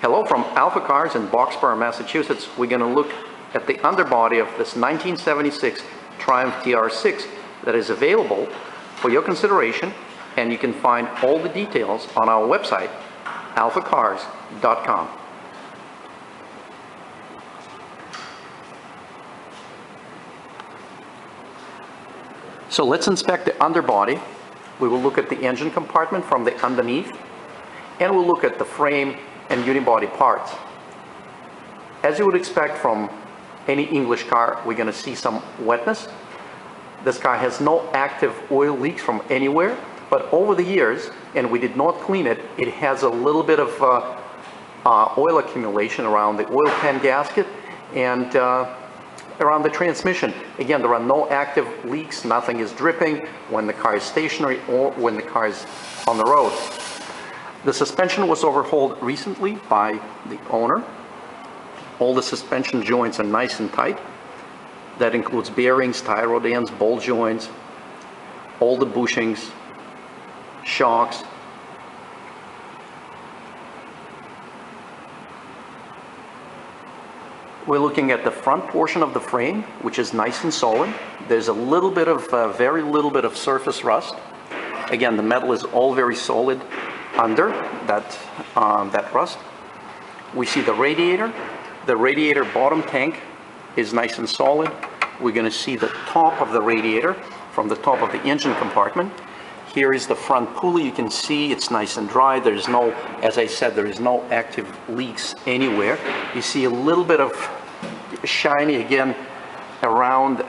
Hello from AlphaCars in Boxborough, Massachusetts. We're going to look at the underbody of this 1976 Triumph TR6 that is available for your consideration, and you can find all the details on our website, AlphaCars.com. So let's inspect the underbody. We will look at the engine compartment from the underneath, and we'll look at the frame and unibody parts. As you would expect from any English car, we're going to see some wetness. This car has no active oil leaks from anywhere, but over the years, and we did not clean it, it has a little bit of oil accumulation around the oil pan gasket and around the transmission. Again, there are no active leaks, nothing is dripping when the car is stationary or when the car is on the road. The suspension was overhauled recently by the owner. All the suspension joints are nice and tight. That includes bearings, tie rod ends, ball joints, all the bushings, shocks. We're looking at the front portion of the frame, which is nice and solid. There's a little bit of, very little bit of surface rust. Again, the metal is all very solid under that rust. We see the radiator. The radiator bottom tank is nice and solid. We're going to see the top of the radiator from the top of the engine compartment. Here is the front pulley. You can see it's nice and dry. There's no, as I said, there is no active leaks anywhere. You see a little bit of shiny, again, around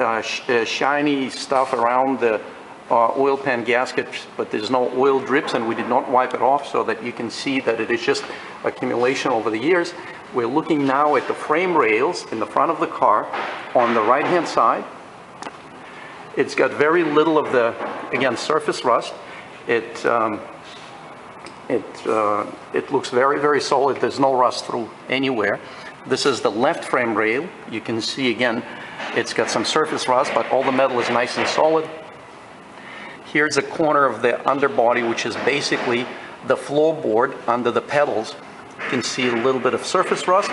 shiny stuff around the oil pan gasket, but there's no oil drips, and we did not wipe it off, so that you can see that it is just accumulation over the years. We're looking now at the frame rails in the front of the car on the right hand side. It's got very little of the, again, surface rust. It looks very, very solid. There's no rust through anywhere. This is the left frame rail. You can see, again, it's got some surface rust, but all the metal is nice and solid. Here's a corner of the underbody, which is basically the floorboard under the pedals. You can see a little bit of surface rust.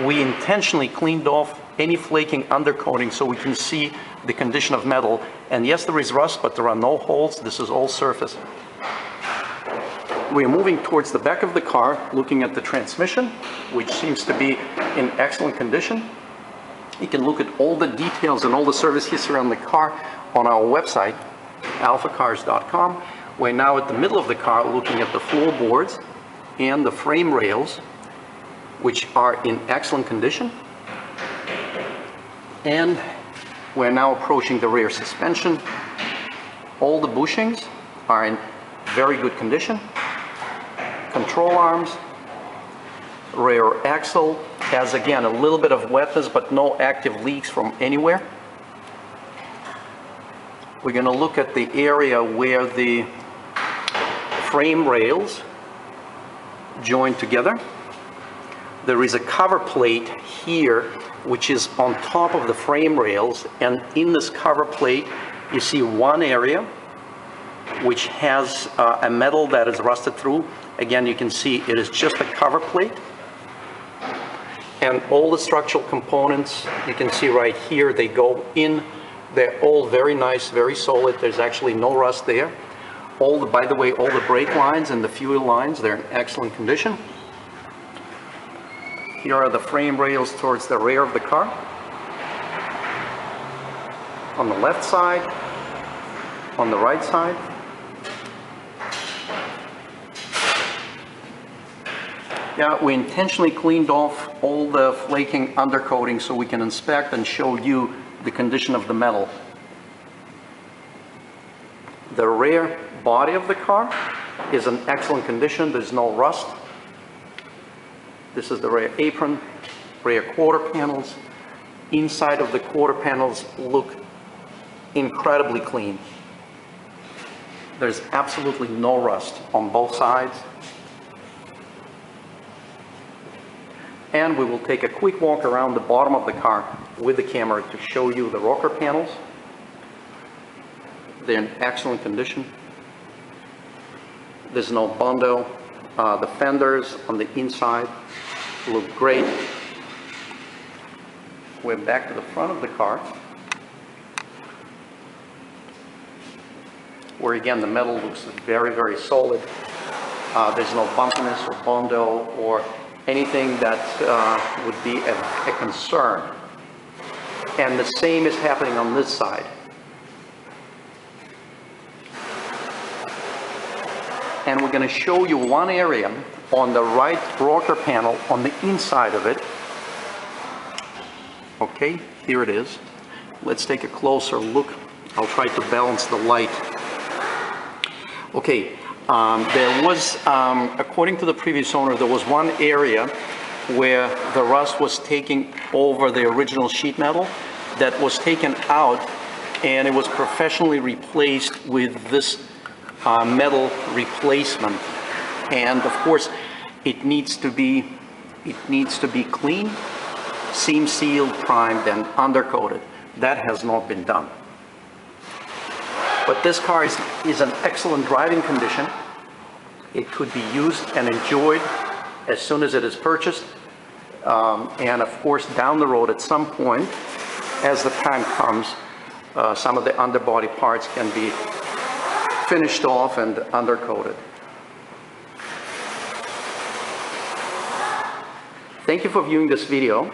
We intentionally cleaned off any flaking undercoating so we can see the condition of metal. And yes, there is rust, but there are no holes. This is all surface. We are moving towards the back of the car, looking at the transmission, which seems to be in excellent condition. You can look at all the details and all the service history on the car on our website, AlphaCars.com. We're now at the middle of the car looking at the floorboards and the frame rails, which are in excellent condition. And we're now approaching the rear suspension. All the bushings are in very good condition. Control arms, rear axle has, again, a little bit of wetness, but no active leaks from anywhere. We're going to look at the area where the frame rails join together. There is a cover plate here, which is on top of the frame rails, and in this cover plate you see one area which has a metal that is rusted through. Again, you can see it is just a cover plate, and all the structural components you can see right here, they go in. They're all very nice, very solid. There's actually no rust there. By the way, all the brake lines and the fuel lines, they're in excellent condition. Here are the frame rails towards the rear of the car. On the left side, on the right side. Yeah, we intentionally cleaned off all the flaking undercoating so we can inspect and show you the condition of the metal. The rear body of the car is in excellent condition. There's no rust. This is the rear apron, rear quarter panels. Inside of the quarter panels look incredibly clean. There's absolutely no rust on both sides. And we will take a quick walk around the bottom of the car with the camera to show you the rocker panels. They're in excellent condition. There's no bondo. The fenders on the inside look great. We're back to the front of the car, where again the metal looks very, very solid. There's no bumpiness or bondo or anything that would be a concern. And the same is happening on this side. And we're going to show you one area on the right rocker panel on the inside of it. Okay, here it is. Let's take a closer look. I'll try to balance the light. Okay, there was, according to the previous owner, there was one area where the rust was taking over the original sheet metal that was taken out, and it was professionally replaced with this metal replacement. And of course, it needs to be clean, seam sealed, primed, and undercoated. That has not been done. But this car is in excellent driving condition. It could be used and enjoyed as soon as it is purchased. And of course, down the road at some point, as the time comes, some of the underbody parts can be finished off and undercoated. Thank you for viewing this video,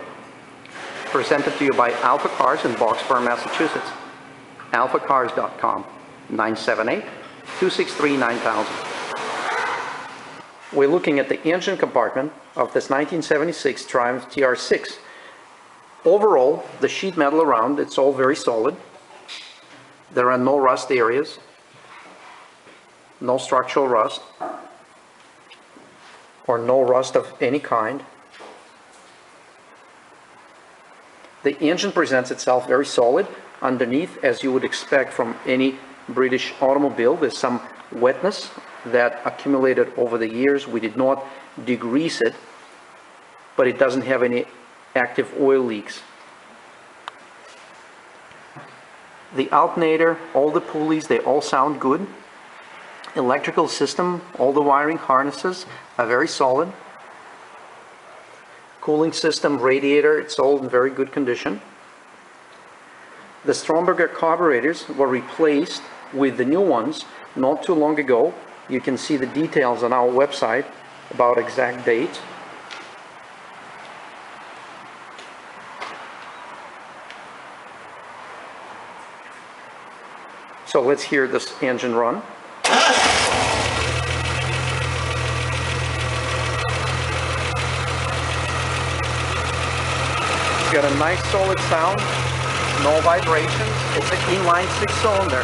presented to you by AlphaCars in Boxborough, Massachusetts. AlphaCars.com, 978-263-9000. We're looking at the engine compartment of this 1976 Triumph TR6. Overall, the sheet metal around, it's all very solid. There are no rust areas, no structural rust, or no rust of any kind. The engine presents itself very solid. Underneath, as you would expect from any British automobile, there's some wetness that accumulated over the years. We did not degrease it, but it doesn't have any active oil leaks. The alternator, all the pulleys, they all sound good. Electrical system, all the wiring harnesses are very solid. Cooling system, radiator, it's all in very good condition. The Stromberger carburetors were replaced with the new ones not too long ago. You can see the details on our website about exact dates. So let's hear this engine run. It's got a nice solid sound, no vibrations. It's an inline 6-cylinder.